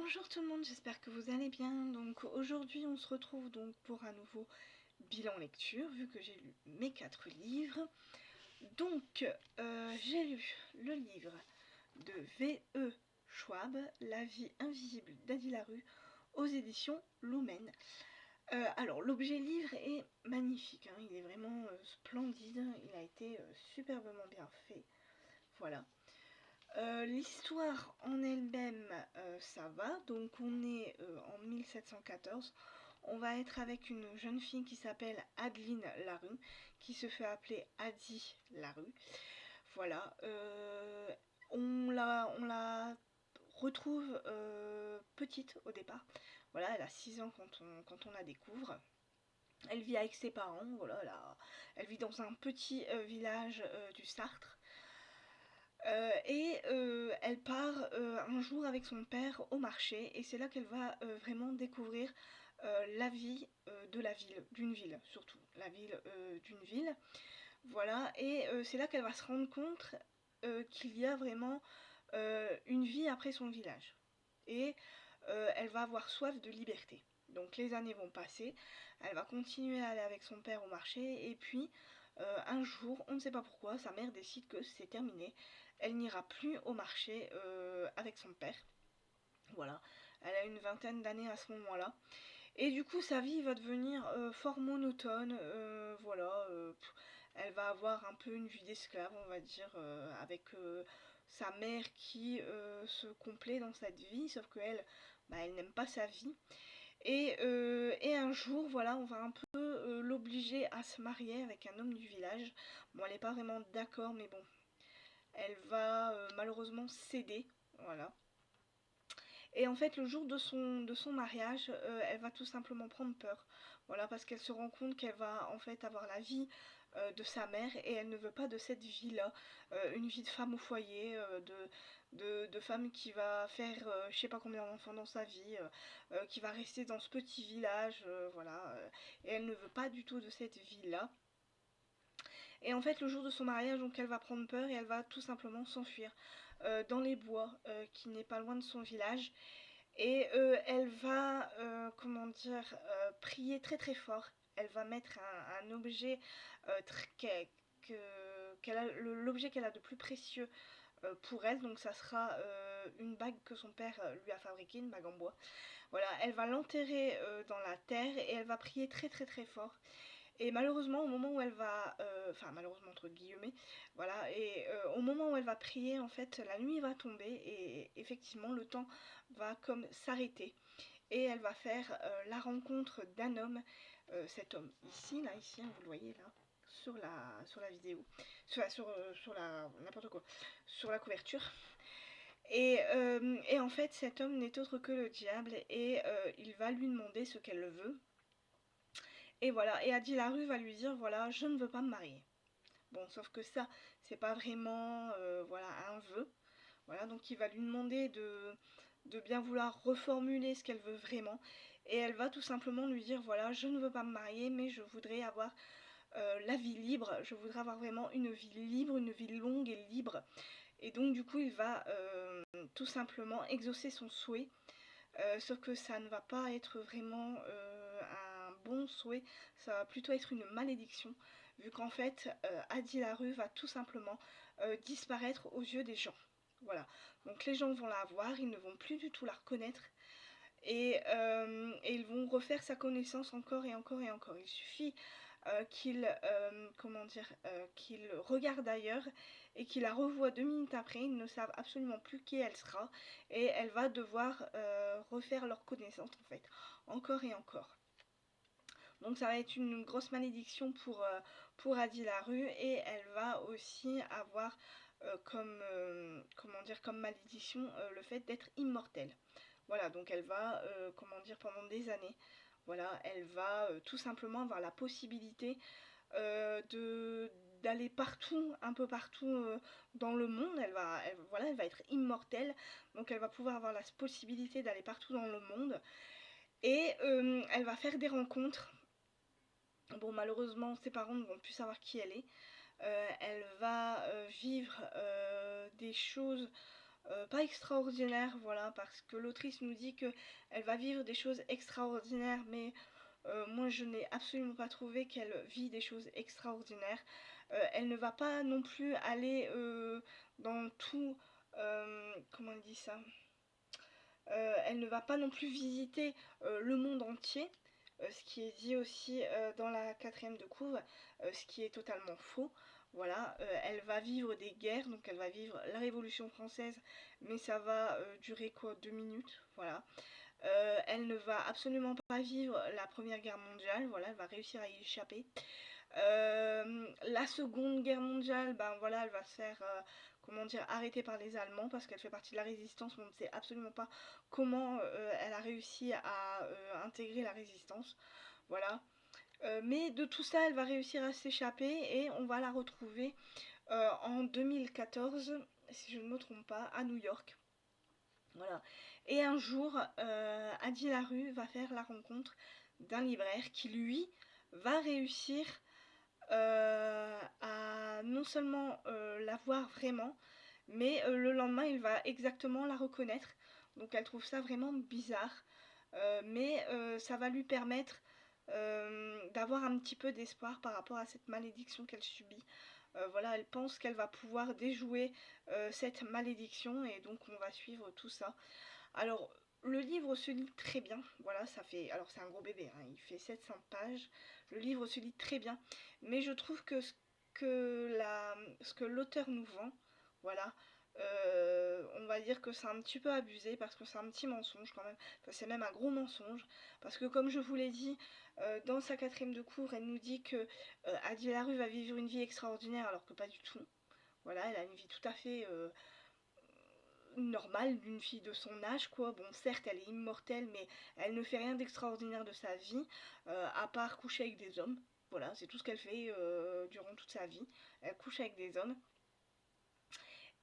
Bonjour tout le monde, j'espère que vous allez bien. Donc aujourd'hui on se retrouve donc pour un nouveau bilan lecture vu que j'ai lu mes 4 livres. Donc j'ai lu le livre de V.E. Schwab, La vie invisible d'Adi Larue aux éditions Lumen. Alors l'objet livre est magnifique, hein, il est vraiment splendide, il a été superbement bien fait. Voilà. L'histoire en elle-même, ça va. Donc on est en 1714. On va être avec une jeune fille qui s'appelle Adeline Larue, qui se fait appeler Adi Larue. Voilà. On la retrouve petite au départ. Voilà, elle a 6 ans quand on la découvre. Elle vit avec ses parents. Voilà, elle vit dans un petit village du Sartre. Elle part un jour avec son père au marché et c'est là qu'elle va vraiment découvrir la vie de la ville, d'une ville surtout, la ville d'une ville. Voilà, et c'est là qu'elle va se rendre compte qu'il y a vraiment une vie après son village. Et elle va avoir soif de liberté. Donc les années vont passer, elle va continuer à aller avec son père au marché et puis un jour, on ne sait pas pourquoi, sa mère décide que c'est terminé. Elle n'ira plus au marché avec son père. Voilà, elle a une vingtaine d'années à ce moment-là. Et du coup, sa vie va devenir fort monotone. Voilà, elle va avoir un peu une vie d'esclave, on va dire, avec sa mère qui se complaît dans cette vie, sauf qu'elle, elle n'aime pas sa vie. Et un jour, voilà, on va un peu l'obliger à se marier avec un homme du village. Bon, elle n'est pas vraiment d'accord, mais bon, elle va malheureusement céder. Voilà. Et en fait, le jour de son mariage, elle va tout simplement prendre peur. Voilà, parce qu'elle se rend compte qu'elle va en fait avoir la vie de sa mère et elle ne veut pas de cette vie-là. Une vie de femme au foyer, de femme qui va faire je sais pas combien d'enfants dans sa vie, qui va rester dans ce petit village, voilà. Et elle ne veut pas du tout de cette vie-là. Et en fait, le jour de son mariage, donc elle va prendre peur et elle va tout simplement s'enfuir dans les bois qui n'est pas loin de son village. Et elle va, comment dire, prier très très fort. Elle va mettre un objet, l'objet qu'elle a de plus précieux pour elle. Donc ça sera une bague que son père lui a fabriquée, une bague en bois. Voilà, elle va l'enterrer dans la terre et elle va prier très très très fort. Et malheureusement, au moment où elle va, enfin malheureusement entre guillemets, voilà, et au moment où elle va prier, en fait, la nuit va tomber et effectivement le temps va comme s'arrêter. Et elle va faire la rencontre d'un homme, cet homme ici, là, ici, hein, vous le voyez là, sur la vidéo, sur la, n'importe quoi, sur la couverture. Et en fait, cet homme n'est autre que le diable et il va lui demander ce qu'elle veut. Et voilà, et Adi Larue va lui dire, voilà, je ne veux pas me marier. Bon, sauf que ça, c'est pas vraiment voilà, un vœu. Voilà, donc il va lui demander de bien vouloir reformuler ce qu'elle veut vraiment. Et elle va tout simplement lui dire, voilà, je ne veux pas me marier, mais je voudrais avoir la vie libre. Je voudrais avoir vraiment une vie libre, une vie longue et libre. Et donc du coup, il va tout simplement exaucer son souhait. Sauf que ça ne va pas être vraiment un bon souhait, ça va plutôt être une malédiction, vu qu'en fait, Adi Larue va tout simplement disparaître aux yeux des gens. Voilà, donc les gens vont la voir, ils ne vont plus du tout la reconnaître, et ils vont refaire sa connaissance encore et encore et encore. Il suffit comment dire, qu'il regarde ailleurs et qu'il la revoit 2 minutes après, ils ne savent absolument plus qui elle sera et elle va devoir refaire leur connaissance en fait, encore et encore. Donc ça va être une grosse malédiction pour Adi Larue et elle va aussi avoir comment dire, comme malédiction le fait d'être immortelle. Voilà, donc elle va, comment dire, pendant des années, voilà, elle va tout simplement avoir la possibilité d'aller partout, un peu partout dans le monde. Voilà, elle va être immortelle, donc elle va pouvoir avoir la possibilité d'aller partout dans le monde. Et elle va faire des rencontres. Bon, malheureusement, ses parents ne vont plus savoir qui elle est. Elle va vivre des choses pas extraordinaire, voilà, parce que l'autrice nous dit que elle va vivre des choses extraordinaires, mais moi je n'ai absolument pas trouvé qu'elle vit des choses extraordinaires. Elle ne va pas non plus aller dans tout, comment on dit ça, elle ne va pas non plus visiter le monde entier, ce qui est dit aussi dans la quatrième de couve, ce qui est totalement faux. Voilà, elle va vivre des guerres, donc elle va vivre la Révolution française, mais ça va durer quoi, 2 minutes, voilà. Elle ne va absolument pas vivre la Première Guerre mondiale, voilà, elle va réussir à y échapper. La Seconde Guerre mondiale, ben voilà, elle va se faire, comment dire, arrêter par les Allemands parce qu'elle fait partie de la résistance, mais on ne sait absolument pas comment elle a réussi à intégrer la résistance, voilà. Mais de tout ça, elle va réussir à s'échapper et on va la retrouver en 2014, si je ne me trompe pas, à New York. Voilà. Et un jour, Adi Larue va faire la rencontre d'un libraire qui, lui, va réussir à non seulement la voir vraiment, mais le lendemain, il va exactement la reconnaître. Donc elle trouve ça vraiment bizarre. Mais ça va lui permettre d'avoir un petit peu d'espoir par rapport à cette malédiction qu'elle subit. Voilà, elle pense qu'elle va pouvoir déjouer cette malédiction et donc on va suivre tout ça. Alors, le livre se lit très bien, voilà, ça fait, alors c'est un gros bébé, hein, il fait 700 pages, le livre se lit très bien, mais je trouve que ce que l'auteur nous vend, voilà, on va dire que c'est un petit peu abusé parce que c'est un petit mensonge quand même, enfin, c'est même un gros mensonge, parce que comme je vous l'ai dit, dans sa quatrième de cours, elle nous dit que Adi Larue va vivre une vie extraordinaire alors que pas du tout, voilà, elle a une vie tout à fait normale d'une fille de son âge, quoi. Bon, certes, elle est immortelle, mais elle ne fait rien d'extraordinaire de sa vie, à part coucher avec des hommes. Voilà, c'est tout ce qu'elle fait durant toute sa vie. Elle couche avec des hommes.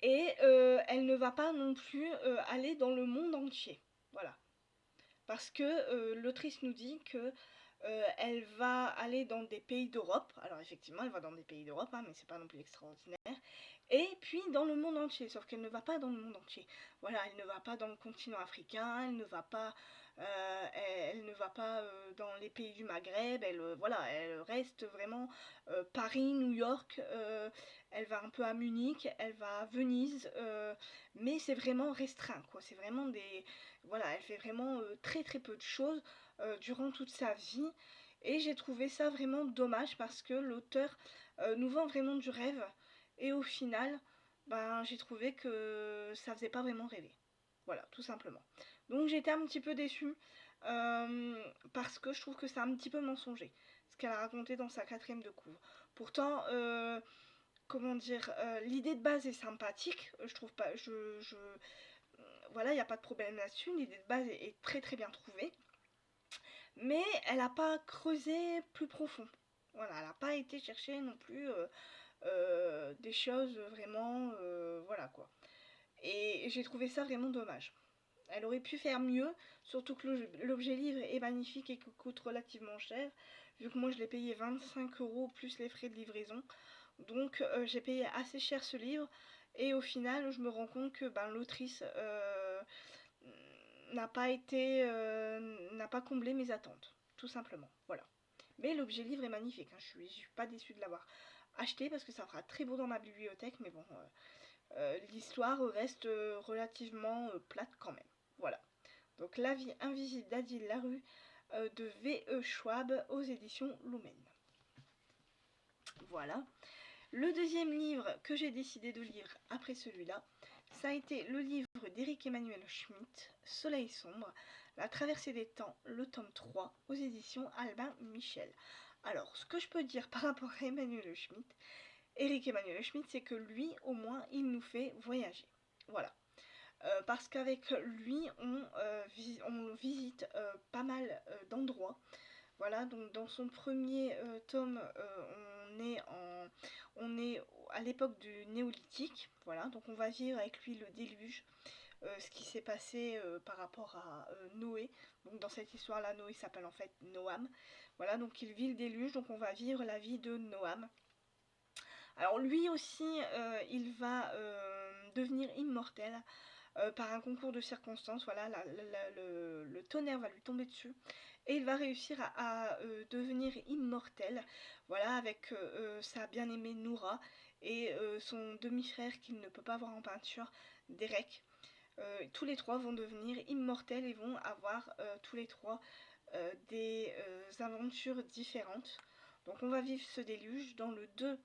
Et elle ne va pas non plus aller dans le monde entier. Voilà. Parce que l'autrice nous dit que elle va aller dans des pays d'Europe. Alors effectivement, elle va dans des pays d'Europe, hein, mais c'est pas non plus extraordinaire. Et puis dans le monde entier, sauf qu'elle ne va pas dans le monde entier. Voilà, elle ne va pas dans le continent africain, elle ne va pas, elle ne va pas dans les pays du Maghreb. Elle, voilà, elle reste vraiment Paris, New York. Elle va un peu à Munich, elle va à Venise, mais c'est vraiment restreint, quoi. C'est vraiment des, voilà, elle fait vraiment très très peu de choses durant toute sa vie. Et j'ai trouvé ça vraiment dommage parce que l'auteur nous vend vraiment du rêve. Et au final, ben, j'ai trouvé que ça faisait pas vraiment rêver. Voilà, tout simplement. Donc j'étais un petit peu déçue parce que je trouve que c'est un petit peu mensonger ce qu'elle a raconté dans sa quatrième de couvre. Pourtant, comment dire, l'idée de base est sympathique. Je trouve pas, voilà, il n'y a pas de problème là-dessus. L'idée de base est très très bien trouvée. Mais elle n'a pas creusé plus profond. Voilà, elle n'a pas été chercher non plus des choses vraiment, voilà quoi. Et j'ai trouvé ça vraiment dommage. Elle aurait pu faire mieux, surtout que l'objet livre est magnifique et que coûte relativement cher, vu que moi je l'ai payé 25 € plus les frais de livraison. Donc j'ai payé assez cher ce livre, et au final je me rends compte que ben, l'autrice n'a pas comblé mes attentes, tout simplement. Voilà. Mais l'objet livre est magnifique, hein. Je suis pas déçue de l'avoir acheté parce que ça fera très beau dans ma bibliothèque, mais bon, l'histoire reste relativement plate quand même. Voilà. Donc La vie invisible d'Adil Larue de V.E. Schwab aux éditions Lumen. Voilà. Le deuxième livre que j'ai décidé de lire après celui-là, ça a été le livre d'Éric Emmanuel Schmitt, Soleil sombre, La traversée des temps, le tome 3, aux éditions Albin Michel. Alors, ce que je peux dire par rapport à Emmanuel Schmitt, Éric Emmanuel Schmitt, c'est que lui, au moins, il nous fait voyager. Voilà. Parce qu'avec lui, on visite pas mal d'endroits. Voilà, donc dans son premier tome, on est à l'époque du néolithique. Voilà, donc on va vivre avec lui le déluge, ce qui s'est passé par rapport à Noé. Donc dans cette histoire-là, Noé s'appelle en fait Noam. Voilà, donc il vit le déluge, donc on va vivre la vie de Noam. Alors lui aussi, il va devenir immortel par un concours de circonstances, voilà, le tonnerre va lui tomber dessus et il va réussir à devenir immortel, voilà, avec sa bien-aimée Noura et son demi-frère qu'il ne peut pas voir en peinture, Derek. Tous les trois vont devenir immortels et vont avoir tous les trois des aventures différentes. Donc on va vivre ce déluge. Dans le 2,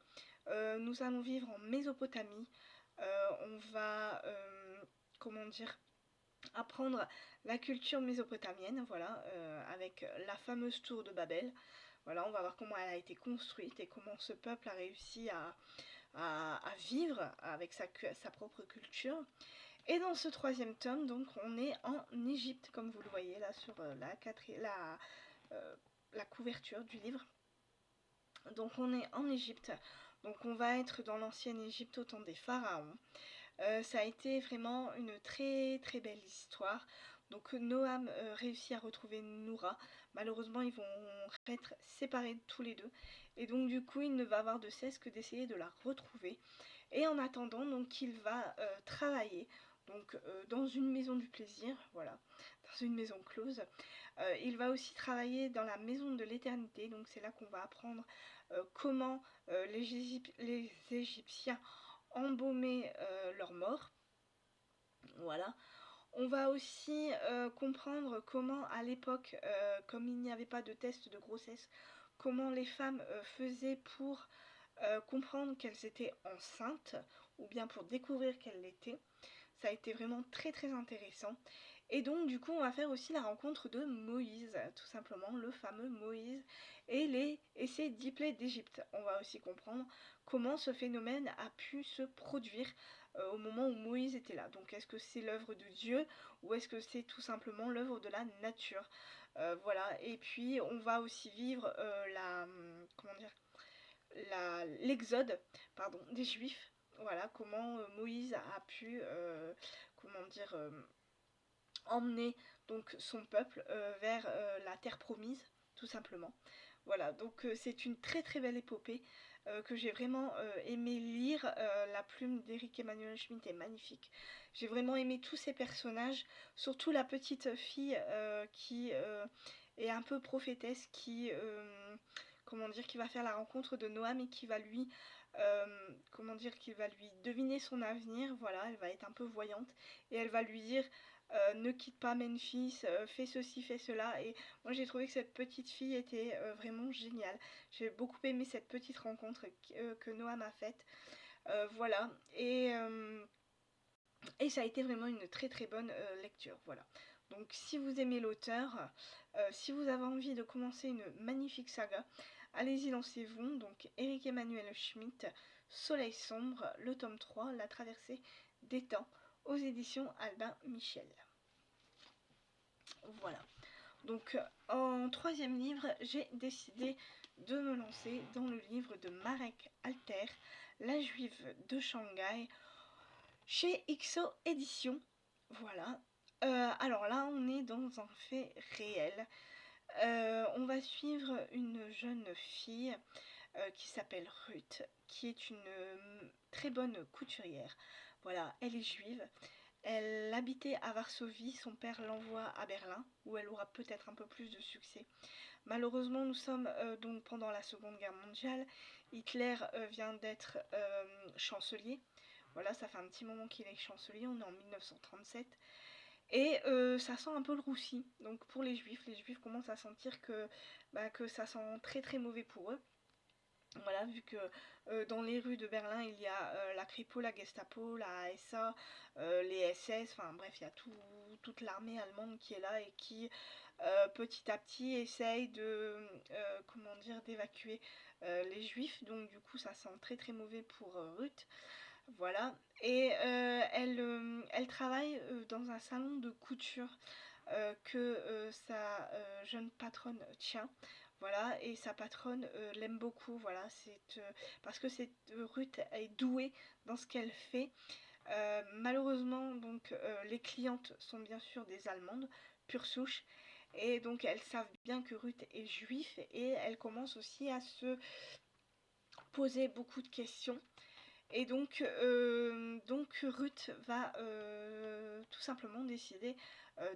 nous allons vivre en Mésopotamie. On va, comment dire, apprendre la culture mésopotamienne, voilà, avec la fameuse tour de Babel. Voilà, on va voir comment elle a été construite et comment ce peuple a réussi à vivre avec sa propre culture. Et dans ce troisième tome, donc, on est en Égypte, comme vous le voyez là sur la couverture du livre. Donc on est en Égypte, donc on va être dans l'ancienne Égypte au temps des pharaons. Ça a été vraiment une très très belle histoire. Donc Noam réussit à retrouver Noura. Malheureusement, ils vont être séparés tous les deux. Et donc du coup, il ne va avoir de cesse que d'essayer de la retrouver. Et en attendant, donc il va travailler donc dans une maison du plaisir, voilà, dans une maison close. Il va aussi travailler dans la maison de l'éternité. Donc c'est là qu'on va apprendre comment les Égyptiens embaumer leurs morts. Voilà. On va aussi comprendre comment à l'époque, comme il n'y avait pas de test de grossesse, comment les femmes faisaient pour comprendre qu'elles étaient enceintes ou bien pour découvrir qu'elles l'étaient. Ça a été vraiment très très intéressant. Et donc du coup on va faire aussi la rencontre de Moïse, tout simplement le fameux Moïse et ses 10 plaies d'Égypte. On va aussi comprendre comment ce phénomène a pu se produire au moment où Moïse était là. Donc est-ce que c'est l'œuvre de Dieu ou est-ce que c'est tout simplement l'œuvre de la nature. Voilà, et puis on va aussi vivre comment dire, l'exode des Juifs. Voilà comment Moïse a pu comment dire emmener donc son peuple vers la terre promise, tout simplement. Voilà, donc c'est une très très belle épopée que j'ai vraiment aimé lire. La plume d'Éric Emmanuel Schmitt est magnifique. J'ai vraiment aimé tous ces personnages, surtout la petite fille qui est un peu prophétesse, comment dire, qui va faire la rencontre de Noam et qui va lui comment dire, qui va lui deviner son avenir. Voilà, elle va être un peu voyante et elle va lui dire ne quitte pas Memphis, fais ceci, fais cela. Et moi j'ai trouvé que cette petite fille était vraiment géniale. J'ai beaucoup aimé cette petite rencontre que Noam a faite. Voilà, et ça a été vraiment une très très bonne lecture. Voilà. Donc si vous aimez l'auteur, si vous avez envie de commencer une magnifique saga, allez-y, lancez-vous. Donc Éric Emmanuel Schmitt, Soleil sombre, le tome 3, La traversée des temps, aux éditions Albin Michel. Voilà. Donc en troisième livre, j'ai décidé de me lancer dans le livre de Marek Alter, La Juive de Shanghai, chez XO Éditions. Voilà. Alors là, on est dans un fait réel. On va suivre une jeune fille qui s'appelle Ruth, qui est une très bonne couturière. Voilà, elle est juive. Elle habitait à Varsovie, son père l'envoie à Berlin, où elle aura peut-être un peu plus de succès. Malheureusement, nous sommes donc pendant la Seconde Guerre mondiale. Hitler vient d'être chancelier. Voilà, ça fait un petit moment qu'il est chancelier, on est en 1937. Et ça sent un peu le roussi. Donc pour les juifs commencent à sentir que ça sent très très mauvais pour eux. Voilà, vu que dans les rues de Berlin, il y a la Kripo, la Gestapo, la SA, les SS, enfin bref, il y a toute l'armée allemande qui est là et qui petit à petit essaye comment dire, d'évacuer les juifs. Donc du coup, ça sent très très mauvais pour Ruth. Voilà, et elle travaille dans un salon de couture que sa jeune patronne tient. Voilà, et sa patronne l'aime beaucoup. Voilà, parce que Ruth est douée dans ce qu'elle fait. Malheureusement, donc les clientes sont bien sûr des Allemandes, pure souche, et donc elles savent bien que Ruth est juive et elles commencent aussi à se poser beaucoup de questions. Et donc Ruth va tout simplement décider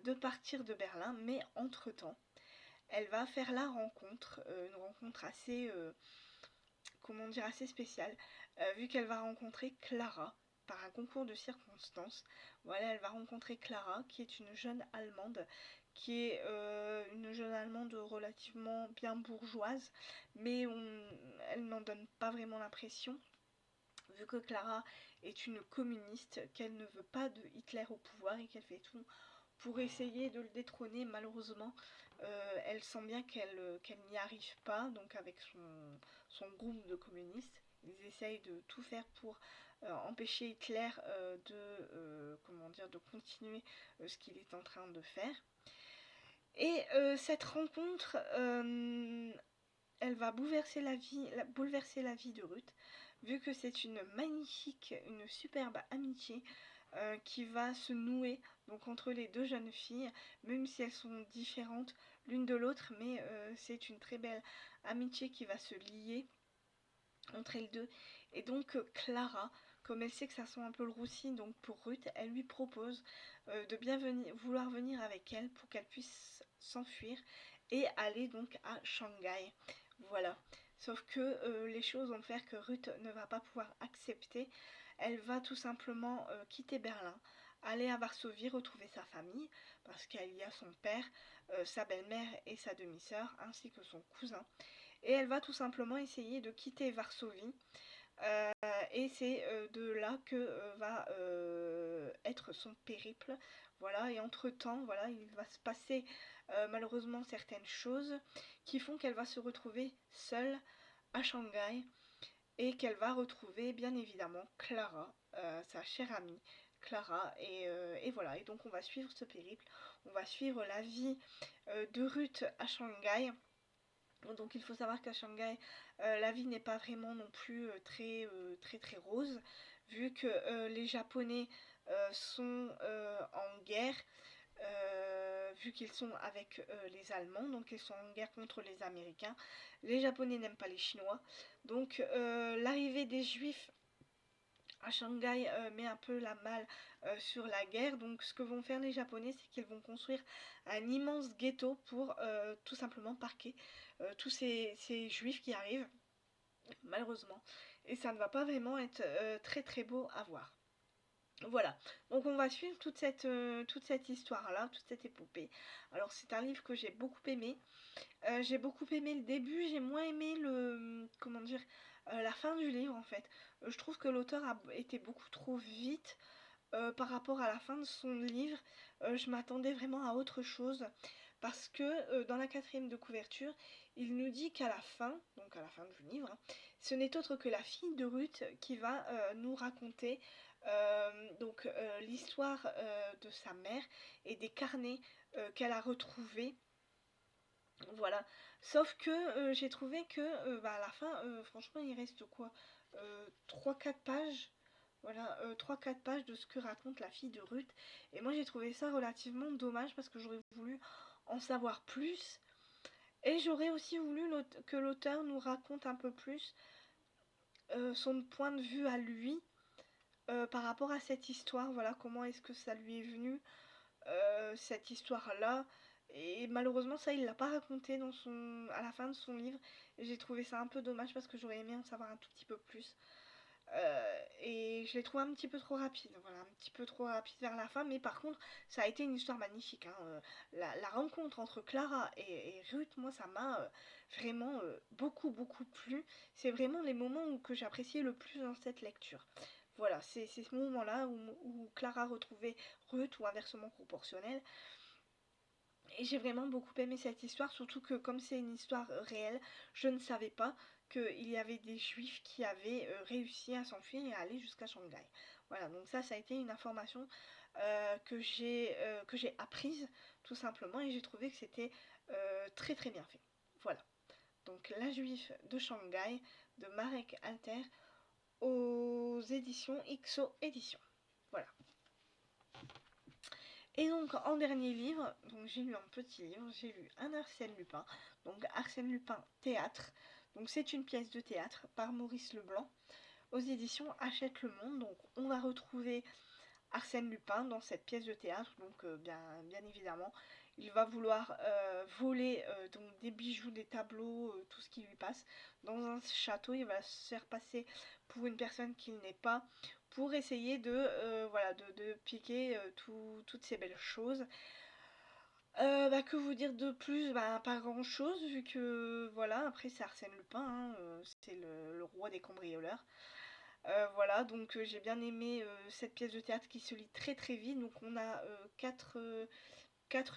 de partir de Berlin, mais entre-temps, elle va faire la rencontre, une rencontre assez, comment dire, assez spéciale, vu qu'elle va rencontrer Clara par un concours de circonstances. Voilà, elle va rencontrer Clara, qui est une jeune Allemande, qui est une jeune Allemande relativement bien bourgeoise, mais elle n'en donne pas vraiment l'impression, vu que Clara est une communiste, qu'elle ne veut pas de Hitler au pouvoir et qu'elle fait tout pour essayer de le détrôner. Malheureusement, elle sent bien qu'elle n'y arrive pas, donc avec son groupe de communistes, ils essayent de tout faire pour empêcher Hitler comment dire, de continuer ce qu'il est en train de faire. Et cette rencontre, elle va bouleverser la vie de Ruth, vu que c'est une magnifique, une superbe amitié qui va se nouer donc entre les deux jeunes filles, même si elles sont différentes l'une de l'autre, mais c'est une très belle amitié qui va se lier entre elles deux. Et donc Clara, comme elle sait que ça sent un peu le roussi, donc pour Ruth, elle lui propose de bien vouloir venir avec elle pour qu'elle puisse s'enfuir et aller donc à Shanghai. Voilà. Sauf que les choses vont faire que Ruth ne va pas pouvoir accepter. Elle va tout simplement quitter Berlin, aller à Varsovie, retrouver sa famille, parce qu'il y a son père, sa belle-mère et sa demi-sœur, ainsi que son cousin. Et elle va tout simplement essayer de quitter Varsovie. Et c'est de là que va être son périple. Voilà, et entre-temps, voilà, il va se passer malheureusement certaines choses qui font qu'elle va se retrouver seule à Shanghai et qu'elle va retrouver bien évidemment Clara, sa chère amie Clara, et voilà. Et donc on va suivre ce périple, on va suivre la vie de Ruth à Shanghai. Donc il faut savoir qu'à Shanghai, la vie n'est pas vraiment non plus très rose, vu que les Japonais sont en guerre, vu qu'ils sont avec les Allemands, donc ils sont en guerre contre les Américains. Les Japonais n'aiment pas les Chinois, donc l'arrivée des Juifs à Shanghai met un peu la malle sur la guerre. Donc ce que vont faire les Japonais, c'est qu'ils vont construire un immense ghetto pour tout simplement parquer tous ces juifs qui arrivent, malheureusement. Et ça ne va pas vraiment être très beau à voir. Voilà, donc on va suivre toute cette histoire-là, toute cette épopée. Alors c'est un livre que j'ai beaucoup aimé. J'ai beaucoup aimé le début, j'ai moins aimé comment dire, la fin du livre en fait. Je trouve que l'auteur a été beaucoup trop vite par rapport à la fin de son livre. Je m'attendais vraiment à autre chose parce que dans la quatrième de couverture, il nous dit qu'à la fin, donc à la fin du livre, ce n'est autre que la fille de Ruth qui va nous raconter l'histoire de sa mère et des carnets qu'elle a retrouvés. Voilà. Sauf que j'ai trouvé que à la fin, franchement, il reste quoi 3-4 pages. Voilà, 3-4 pages de ce que raconte la fille de Ruth. Et moi j'ai trouvé ça relativement dommage parce que j'aurais voulu en savoir plus. Et j'aurais aussi voulu que l'auteur nous raconte un peu plus son point de vue à lui par rapport à cette histoire. Voilà, comment est-ce que ça lui est venu, cette histoire-là. Et malheureusement, ça, il l'a pas raconté à la fin de son livre. Et j'ai trouvé ça un peu dommage parce que j'aurais aimé en savoir un tout petit peu plus. Et je l'ai trouvé un petit peu trop rapide, voilà, un petit peu trop rapide vers la fin, mais par contre, ça a été une histoire magnifique, hein. La rencontre entre Clara et Ruth, moi, ça m'a vraiment beaucoup plu. C'est vraiment les moments que j'appréciais le plus dans cette lecture. Voilà, c'est ce moment-là où Clara retrouvait Ruth ou inversement proportionnel. Et j'ai vraiment beaucoup aimé cette histoire, surtout que comme c'est une histoire réelle, je ne savais pas qu'il y avait des juifs qui avaient réussi à s'enfuir et à aller jusqu'à Shanghai. Voilà, donc ça a été une information que j'ai apprise tout simplement et j'ai trouvé que c'était très bien fait. Voilà, donc La Juive de Shanghai de Marek Alter aux éditions XO Éditions. Voilà. Et donc en dernier livre, donc j'ai lu un petit livre, j'ai lu un Arsène Lupin, donc Arsène Lupin théâtre. Donc c'est une pièce de théâtre par Maurice Leblanc aux éditions Hachette le Monde. Donc on va retrouver Arsène Lupin dans cette pièce de théâtre, donc bien évidemment il va vouloir voler donc des bijoux, des tableaux, tout ce qui lui passe dans un château. Il va se faire passer pour une personne qu'il n'est pas, pour essayer de piquer toutes ces belles choses. Que vous dire de plus? Pas grand chose, vu que voilà, après c'est Arsène Lupin, hein, c'est le roi des cambrioleurs. Voilà, donc j'ai bien aimé cette pièce de théâtre qui se lit très très vite. Donc on a quatre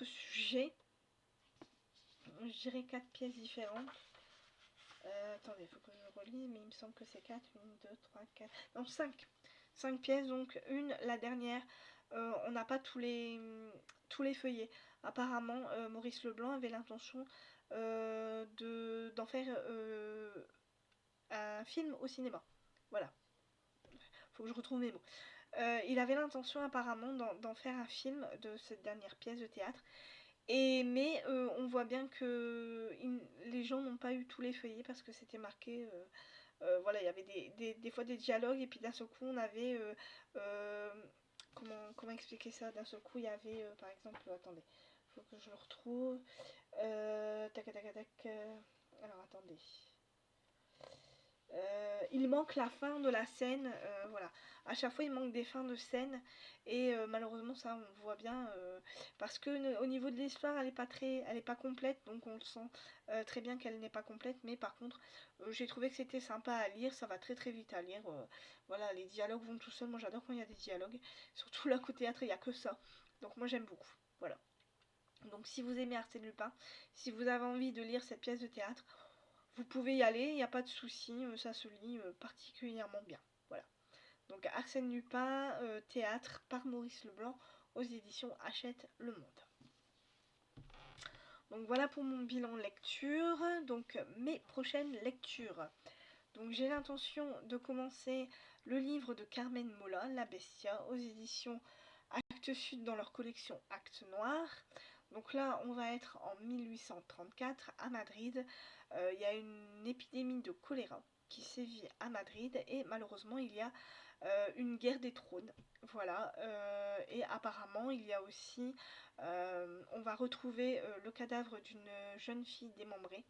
sujets, je dirais quatre pièces différentes. Attendez, il faut que je relis, mais il me semble que c'est 4, 1, 2, 3, 4, non 5. 5 pièces, donc la dernière, on n'a pas tous les feuillets. Apparemment, Maurice Leblanc avait l'intention d'en faire un film au cinéma. Voilà, faut que je retrouve mes mots. Il avait l'intention apparemment d'en faire un film de cette dernière pièce de théâtre. Mais on voit bien que les gens n'ont pas eu tous les feuillets parce que c'était marqué. Voilà, il y avait des fois des dialogues et puis d'un seul coup on avait. Comment expliquer ça? D'un seul coup il y avait par exemple. Attendez, faut que je le retrouve. Tac tac tac. Alors attendez. Il manque la fin de la scène, voilà. À chaque fois, il manque des fins de scène et malheureusement, ça, on voit bien parce que au niveau de l'histoire, elle est pas complète, donc on le sent très bien qu'elle n'est pas complète. Mais par contre, j'ai trouvé que c'était sympa à lire, ça va très très vite à lire. Voilà, les dialogues vont tout seuls. Moi, j'adore quand il y a des dialogues, surtout là côté théâtre, il y a que ça. Donc moi, j'aime beaucoup. Voilà. Donc si vous aimez Arsène Lupin, si vous avez envie de lire cette pièce de théâtre, vous pouvez y aller, il n'y a pas de souci, ça se lit particulièrement bien. Voilà. Donc Arsène Lupin, théâtre par Maurice Leblanc aux éditions Hachette le Monde. Donc voilà pour mon bilan lecture. Donc mes prochaines lectures. Donc j'ai l'intention de commencer le livre de Carmen Mola, La Bestia, aux éditions Actes Sud dans leur collection Actes Noirs. Donc là, on va être en 1834 à Madrid. Il y a une épidémie de choléra qui sévit à Madrid et malheureusement il y a une guerre des trônes. Voilà. Et apparemment il y a aussi, on va retrouver le cadavre d'une jeune fille démembrée.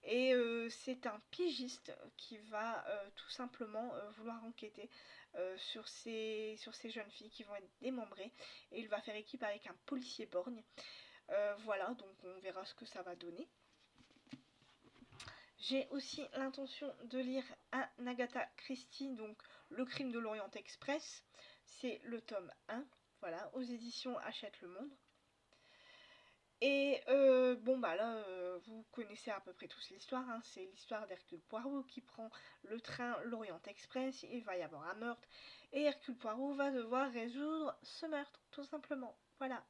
Et c'est un pigiste qui va tout simplement vouloir enquêter sur ces jeunes filles qui vont être démembrées. Et il va faire équipe avec un policier borgne. Voilà, donc on verra ce que ça va donner. J'ai aussi l'intention de lire un Agatha Christie, donc Le Crime de l'Orient Express. C'est le tome 1, voilà, aux éditions Hachette le Monde. Et là, vous connaissez à peu près tous l'histoire, hein. C'est l'histoire d'Hercule Poirot qui prend le train L'Orient Express. Il va y avoir un meurtre et Hercule Poirot va devoir résoudre ce meurtre, tout simplement. Voilà.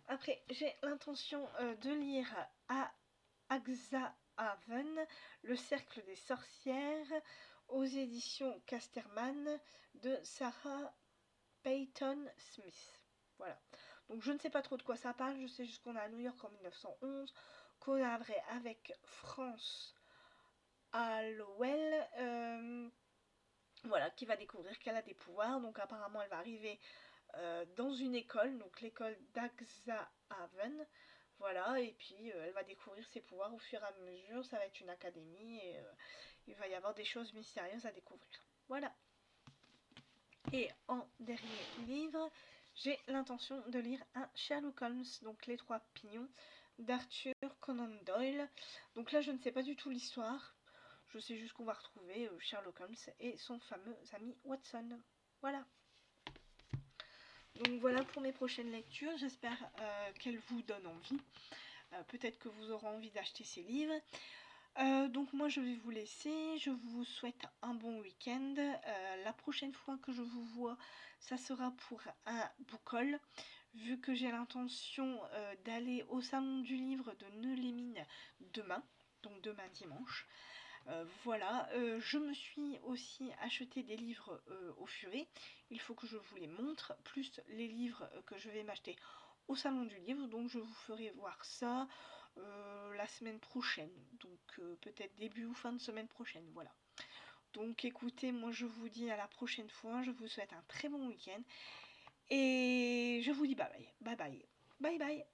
Après, j'ai l'intention de lire à Axhaven, Le Cercle des Sorcières, aux éditions Casterman de Sarah Peyton Smith. Voilà. Donc je ne sais pas trop de quoi ça parle, je sais juste qu'on est à New York en 1911, qu'on est vrai avec France Hallowell, voilà, qui va découvrir qu'elle a des pouvoirs. Donc apparemment elle va arriver dans une école, donc l'école d'Axhaven. Voilà, et puis elle va découvrir ses pouvoirs au fur et à mesure, ça va être une académie et il va y avoir des choses mystérieuses à découvrir. Voilà. Et en dernier livre, j'ai l'intention de lire un Sherlock Holmes, donc Les Trois Pignons, d'Arthur Conan Doyle. Donc là, je ne sais pas du tout l'histoire. Je sais juste qu'on va retrouver Sherlock Holmes et son fameux ami Watson. Voilà. Donc voilà pour mes prochaines lectures. J'espère qu'elles vous donnent envie. Peut-être que vous aurez envie d'acheter ces livres. Donc moi je vais vous laisser, je vous souhaite un bon week-end. La prochaine fois que je vous vois, ça sera pour un book haul, vu que j'ai l'intention d'aller au salon du livre de Neux-les-Mines demain, donc demain dimanche. Voilà, je me suis aussi acheté des livres au furet, il faut que je vous les montre, plus les livres que je vais m'acheter au salon du livre, donc je vous ferai voir ça la semaine prochaine, donc peut-être début ou fin de semaine prochaine, voilà. Donc écoutez, moi je vous dis à la prochaine fois, je vous souhaite un très bon week-end et je vous dis bye bye, bye bye, bye bye.